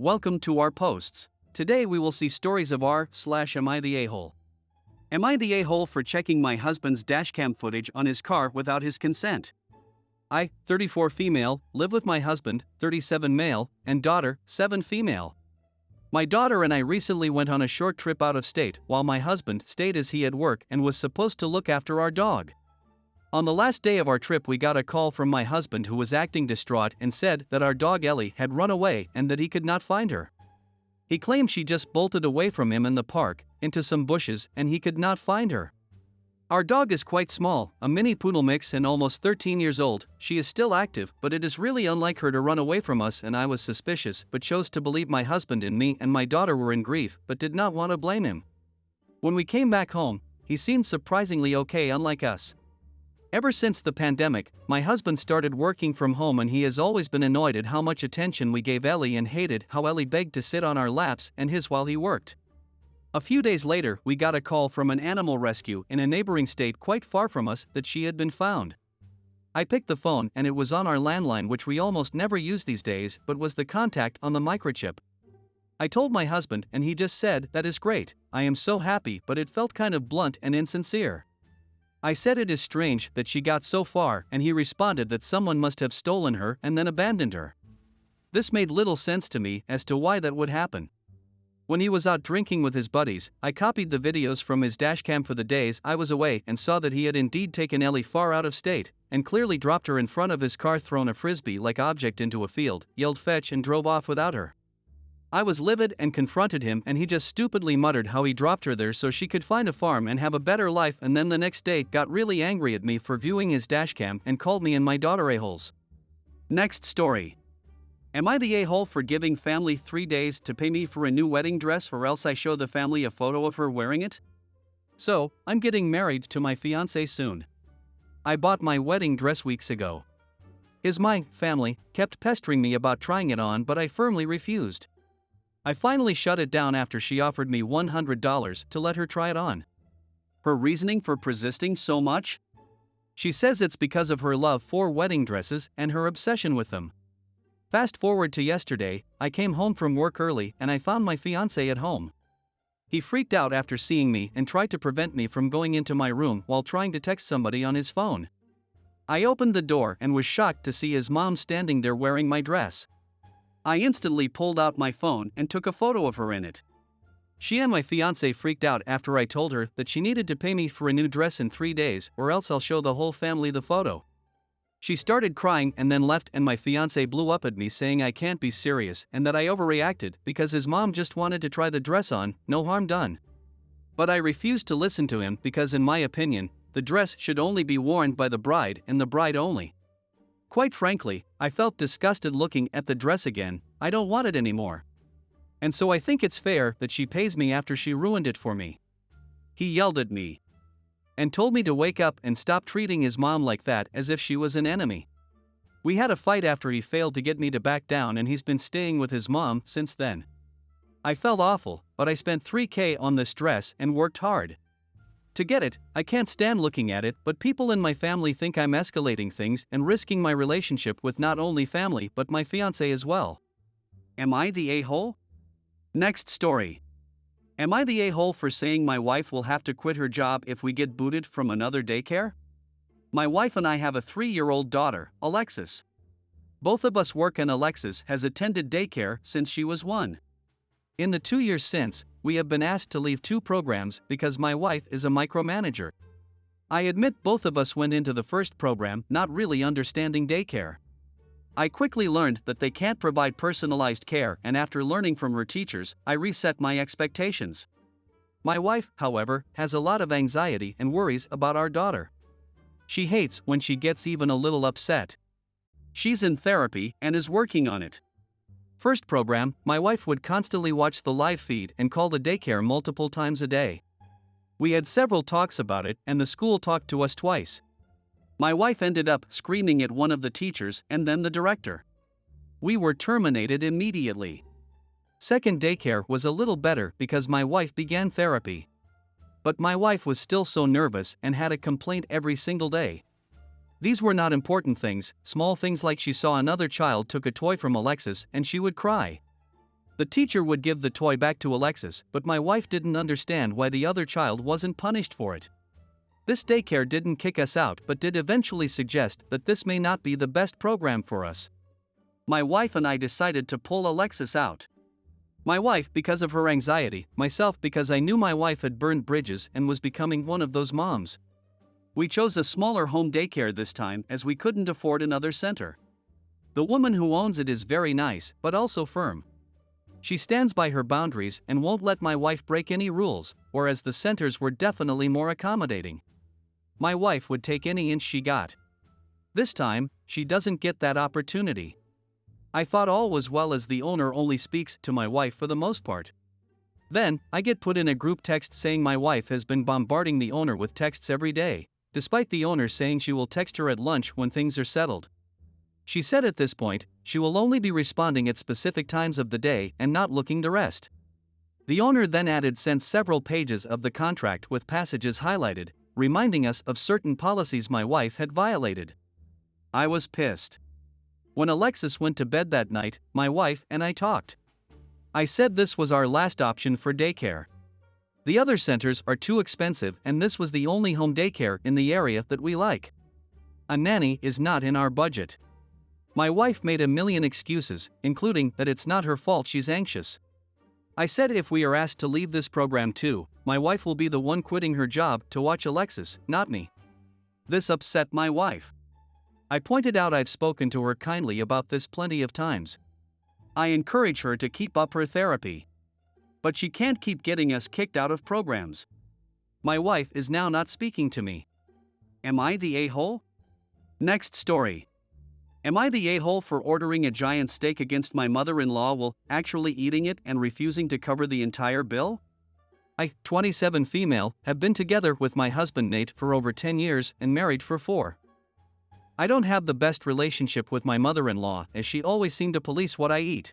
Welcome to our posts. Today we will see stories of am I the a-hole? Am I the a-hole for checking my husband's dashcam footage on his car without his consent? I, 34 female, live with my husband, 37 male, and daughter, 7 female. My daughter and I recently went on a short trip out of state while my husband stayed as he had work and was supposed to look after our dog. On the last day of our trip, we got a call from my husband who was acting distraught and said that our dog Ellie had run away and that he could not find her. He claimed she just bolted away from him in the park, into some bushes, and he could not find her. Our dog is quite small, a mini poodle mix and almost 13 years old. She is still active, but it is really unlike her to run away from us, and I was suspicious but chose to believe my husband and me and my daughter were in grief but did not want to blame him. When we came back home, he seemed surprisingly okay, unlike us. Ever since the pandemic, my husband started working from home and he has always been annoyed at how much attention we gave Ellie and hated how Ellie begged to sit on our laps and his while he worked. A few days later, we got a call from an animal rescue in a neighboring state quite far from us that she had been found. I picked the phone and it was on our landline, which we almost never use these days, but was the contact on the microchip. I told my husband and he just said, "That is great, I am so happy," but it felt kind of blunt and insincere. I said it is strange that she got so far, and he responded that someone must have stolen her and then abandoned her. This made little sense to me as to why that would happen. When he was out drinking with his buddies, I copied the videos from his dashcam for the days I was away and saw that he had indeed taken Ellie far out of state, and clearly dropped her in front of his car, thrown a frisbee-like object into a field, yelled fetch and drove off without her. I was livid and confronted him, and he just stupidly muttered how he dropped her there so she could find a farm and have a better life, and then the next day got really angry at me for viewing his dashcam and called me and my daughter a-holes. Next story. Am I the a-hole for giving family 3 days to pay me for a new wedding dress, or else I show the family a photo of her wearing it? So, I'm getting married to my fiancé soon. I bought my wedding dress weeks ago. My family kept pestering me about trying it on, but I firmly refused. I finally shut it down after she offered me $100 to let her try it on. Her reasoning for persisting so much? She says it's because of her love for wedding dresses and her obsession with them. Fast forward to yesterday, I came home from work early and I found my fiancé at home. He freaked out after seeing me and tried to prevent me from going into my room while trying to text somebody on his phone. I opened the door and was shocked to see his mom standing there wearing my dress. I instantly pulled out my phone and took a photo of her in it. She and my fiancé freaked out after I told her that she needed to pay me for a new dress in 3 days, or else I'll show the whole family the photo. She started crying and then left, and my fiancé blew up at me saying I can't be serious and that I overreacted because his mom just wanted to try the dress on, no harm done. But I refused to listen to him because, in my opinion, the dress should only be worn by the bride and the bride only. Quite frankly, I felt disgusted looking at the dress again. I don't want it anymore. And so I think it's fair that she pays me after she ruined it for me. He yelled at me and told me to wake up and stop treating his mom like that, as if she was an enemy. We had a fight after he failed to get me to back down, and he's been staying with his mom since then. I felt awful, but I spent $3,000 on this dress and worked hard to get it. I can't stand looking at it, but people in my family think I'm escalating things and risking my relationship with not only family but my fiancé as well. Am I the a-hole? Next story. Am I the a-hole for saying my wife will have to quit her job if we get booted from another daycare? My wife and I have a 3-year-old daughter, Alexis. Both of us work and Alexis has attended daycare since she was 1. In the 2 years since, we have been asked to leave 2 programs because my wife is a micromanager. I admit both of us went into the first program not really understanding daycare. I quickly learned that they can't provide personalized care, and after learning from her teachers, I reset my expectations. My wife, however, has a lot of anxiety and worries about our daughter. She hates when she gets even a little upset. She's in therapy and is working on it. First program, my wife would constantly watch the live feed and call the daycare multiple times a day. We had several talks about it, and the school talked to us twice. My wife ended up screaming at one of the teachers and then the director. We were terminated immediately. Second daycare was a little better because my wife began therapy. But my wife was still so nervous and had a complaint every single day. These were not important things, small things like she saw another child took a toy from Alexis and she would cry. The teacher would give the toy back to Alexis, but my wife didn't understand why the other child wasn't punished for it. This daycare didn't kick us out but did eventually suggest that this may not be the best program for us. My wife and I decided to pull Alexis out. My wife because of her anxiety, myself because I knew my wife had burned bridges and was becoming one of those moms. We chose a smaller home daycare this time as we couldn't afford another center. The woman who owns it is very nice but also firm. She stands by her boundaries and won't let my wife break any rules, whereas the centers were definitely more accommodating. My wife would take any inch she got. This time, she doesn't get that opportunity. I thought all was well as the owner only speaks to my wife for the most part. Then, I get put in a group text saying my wife has been bombarding the owner with texts every day, despite the owner saying she will text her at lunch when things are settled. She said at this point, she will only be responding at specific times of the day and not looking the rest. The owner then sent several pages of the contract with passages highlighted, reminding us of certain policies my wife had violated. I was pissed. When Alexis went to bed that night, my wife and I talked. I said this was our last option for daycare. The other centers are too expensive and this was the only home daycare in the area that we like. A nanny is not in our budget. My wife made a million excuses, including that it's not her fault she's anxious. I said if we are asked to leave this program too, my wife will be the one quitting her job to watch Alexis, not me. This upset my wife. I pointed out I've spoken to her kindly about this plenty of times. I encourage her to keep up her therapy. But she can't keep getting us kicked out of programs. My wife is now not speaking to me. Am I the a-hole? Next story. Am I the a-hole for ordering a giant steak against my mother-in-law while actually eating it and refusing to cover the entire bill? I, 27 female, have been together with my husband Nate for over 10 years and married for 4. I don't have the best relationship with my mother-in-law as she always seemed to police what I eat.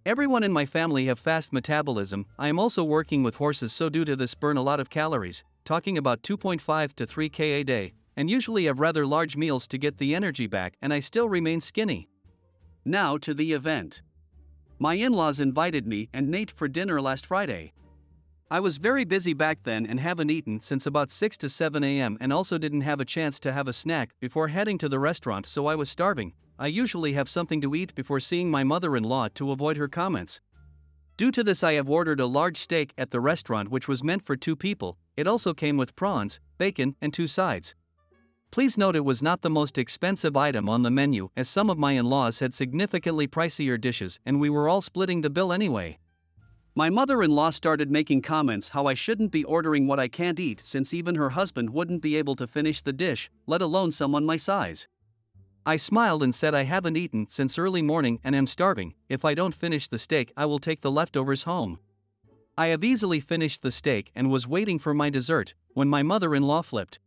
Everyone in my family have fast metabolism. I am also working with horses, so due to this burn a lot of calories, talking about 2.5 to 3K a day, and usually have rather large meals to get the energy back, and I still remain skinny. Now to the event. My in-laws invited me and Nate for dinner last Friday. I was very busy back then and haven't eaten since about 6 to 7 a.m. and also didn't have a chance to have a snack before heading to the restaurant, so I was starving. I usually have something to eat before seeing my mother-in-law to avoid her comments. Due to this, I have ordered a large steak at the restaurant which was meant for 2 people. It also came with prawns, bacon, and 2 sides. Please note it was not the most expensive item on the menu as some of my in-laws had significantly pricier dishes and we were all splitting the bill anyway. My mother-in-law started making comments how I shouldn't be ordering what I can't eat since even her husband wouldn't be able to finish the dish, let alone someone my size. I smiled and said I haven't eaten since early morning and am starving. If I don't finish the steak, I will take the leftovers home. I have easily finished the steak and was waiting for my dessert when my mother-in-law flipped.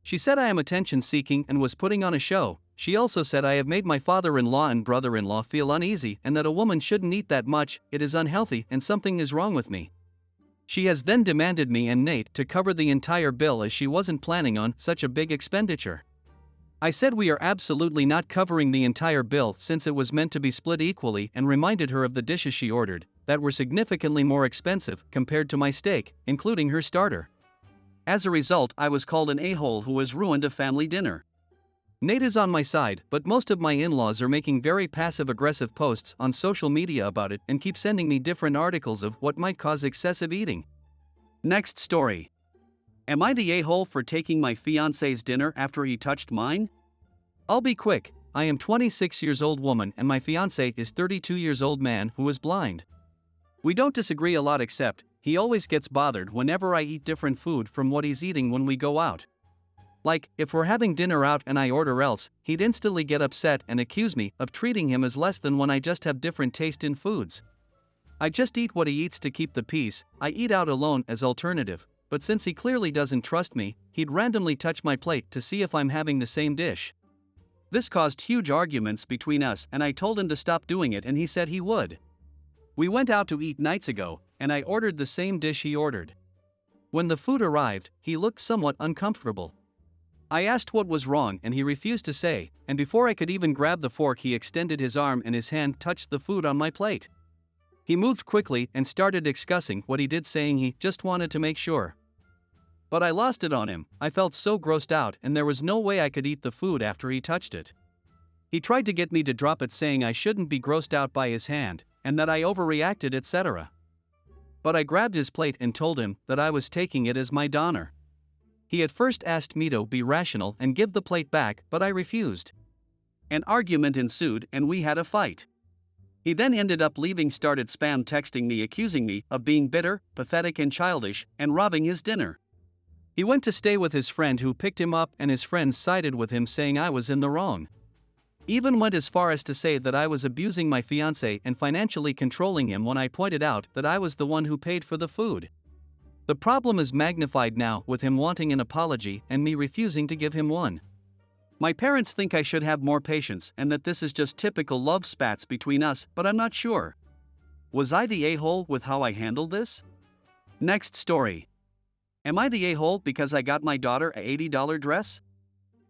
She said I am attention-seeking and was putting on a show. She also said I have made my father-in-law and brother-in-law feel uneasy and that a woman shouldn't eat that much, it is unhealthy and something is wrong with me. She has then demanded me and Nate to cover the entire bill as she wasn't planning on such a big expenditure. I said we are absolutely not covering the entire bill since it was meant to be split equally and reminded her of the dishes she ordered that were significantly more expensive compared to my steak, including her starter. As a result, I was called an a-hole who has ruined a family dinner. Nate is on my side, but most of my in-laws are making very passive-aggressive posts on social media about it and keep sending me different articles of what might cause excessive eating. Next story. Am I the a-hole for taking my fiancé's dinner after he touched mine? I'll be quick. I am 26 years old woman and my fiancé is 32 years old man who is blind. We don't disagree a lot except he always gets bothered whenever I eat different food from what he's eating when we go out. Like, if we're having dinner out and I order else, he'd instantly get upset and accuse me of treating him as less than when I just have different taste in foods. I just eat what he eats to keep the peace. I eat out alone as alternative, but since he clearly doesn't trust me, he'd randomly touch my plate to see if I'm having the same dish. This caused huge arguments between us and I told him to stop doing it and he said he would. We went out to eat nights ago and I ordered the same dish he ordered. When the food arrived, he looked somewhat uncomfortable. I asked what was wrong and he refused to say, and before I could even grab the fork he extended his arm and his hand touched the food on my plate. He moved quickly and started discussing what he did, saying he just wanted to make sure. But I lost it on him. I felt so grossed out and there was no way I could eat the food after he touched it. He tried to get me to drop it, saying I shouldn't be grossed out by his hand, and that I overreacted, etc. But I grabbed his plate and told him that I was taking it as my donor. He at first asked me to be rational and give the plate back, but I refused. An argument ensued and we had a fight. He then ended up leaving, started spam texting me accusing me of being bitter, pathetic and childish, and robbing his dinner. He went to stay with his friend who picked him up, and his friends sided with him, saying I was in the wrong. Even went as far as to say that I was abusing my fiancé and financially controlling him when I pointed out that I was the one who paid for the food. The problem is magnified now with him wanting an apology and me refusing to give him one. My parents think I should have more patience and that this is just typical love spats between us, but I'm not sure. Was I the a-hole with how I handled this? Next story. Am I the a-hole because I got my daughter a $80 dress?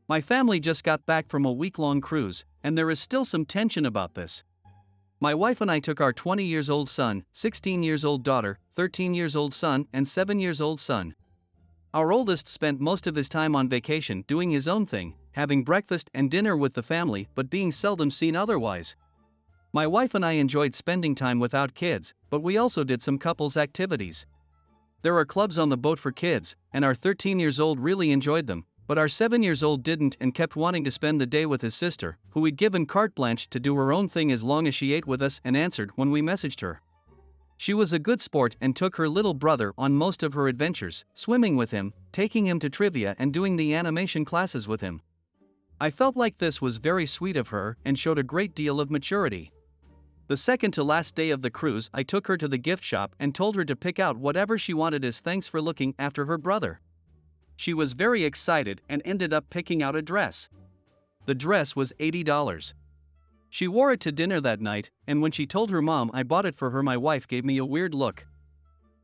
My family just got back from a week-long cruise, and there is still some tension about this. My wife and I took our 20-year-old son, 16-year-old daughter, 13-year-old son, and 7-year-old son. Our oldest spent most of his time on vacation doing his own thing, having breakfast and dinner with the family but being seldom seen otherwise. My wife and I enjoyed spending time without kids, but we also did some couples activities. There are clubs on the boat for kids, and our 13-year-old really enjoyed them, but our 7-year-old didn't and kept wanting to spend the day with his sister, who we'd given carte blanche to do her own thing as long as she ate with us and answered when we messaged her. She was a good sport and took her little brother on most of her adventures, swimming with him, taking him to trivia and doing the animation classes with him. I felt like this was very sweet of her and showed a great deal of maturity. The second to last day of the cruise, I took her to the gift shop and told her to pick out whatever she wanted as thanks for looking after her brother. She was very excited and ended up picking out a dress. The dress was $80. She wore it to dinner that night, and when she told her mom I bought it for her, my wife gave me a weird look.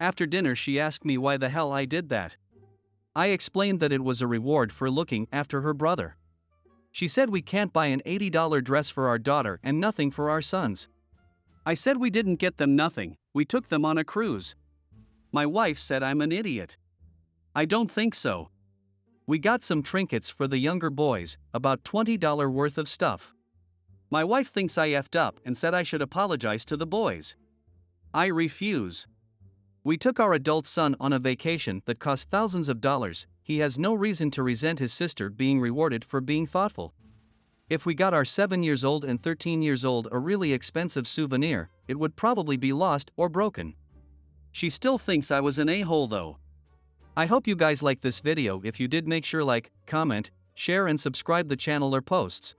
After dinner, she asked me why the hell I did that. I explained that it was a reward for looking after her brother. She said we can't buy an $80 dress for our daughter and nothing for our sons. I said we didn't get them nothing, we took them on a cruise. My wife said I'm an idiot. I don't think so. We got some trinkets for the younger boys, about $20 worth of stuff. My wife thinks I effed up and said I should apologize to the boys. I refuse. We took our adult son on a vacation that cost thousands of dollars. He has no reason to resent his sister being rewarded for being thoughtful. If we got our 7-year-old and 13-year-old a really expensive souvenir, it would probably be lost or broken. She still thinks I was an a-hole though. I hope you guys like this video. If you did, make sure like, comment, share and subscribe the channel or posts.